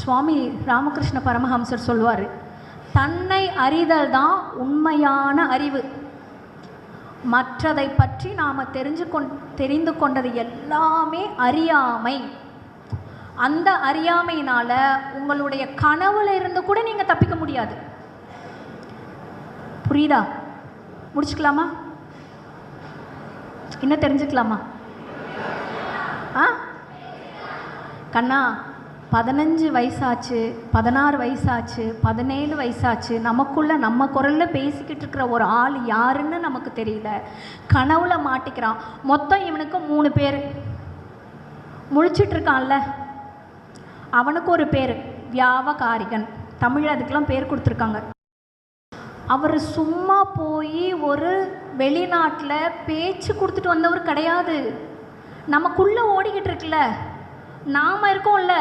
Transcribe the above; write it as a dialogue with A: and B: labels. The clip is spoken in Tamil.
A: சுவாமி ராமகிருஷ்ண பரமஹம்சர் சொல்வார், தன்னை அறிதல் தான் உண்மையான அறிவு. மற்றதை பற்றி நாம் தெரிந்து கொண்டது எல்லாமே அறியாமை. அந்த அறியாமையினால் உங்களுடைய கனவுல இருந்து கூட நீங்கள் தப்பிக்க முடியாது. புரியுதா? முடிச்சுக்கலாமா? இன்னும் தெரிஞ்சுக்கலாமா? கண்ணா, 15 வயசாச்சு, 16 வயசாச்சு, 17 வயசாச்சு, நமக்குள்ள நம்ம குரலில் பேசிக்கிட்டு இருக்கிற ஒரு ஆள் யாருன்னு நமக்கு தெரியல. கனவுல மாட்டிக்கிறான். மொத்தம் இவனுக்கு 3 பேர். முழிச்சிட்ருக்கான்ல, அவனுக்கு ஒரு பேர் வியாவகாரிகன். தமிழ் அதுக்கெல்லாம் பேர் கொடுத்துருக்காங்க. அவர் சும்மா போய் ஒரு வெளிநாட்டில் பேச்சு கொடுத்துட்டு வந்தவர் கிடையாது. நமக்குள்ளே ஓடிக்கிட்டு இருக்குல்ல, நாம் இருக்கோம்ல,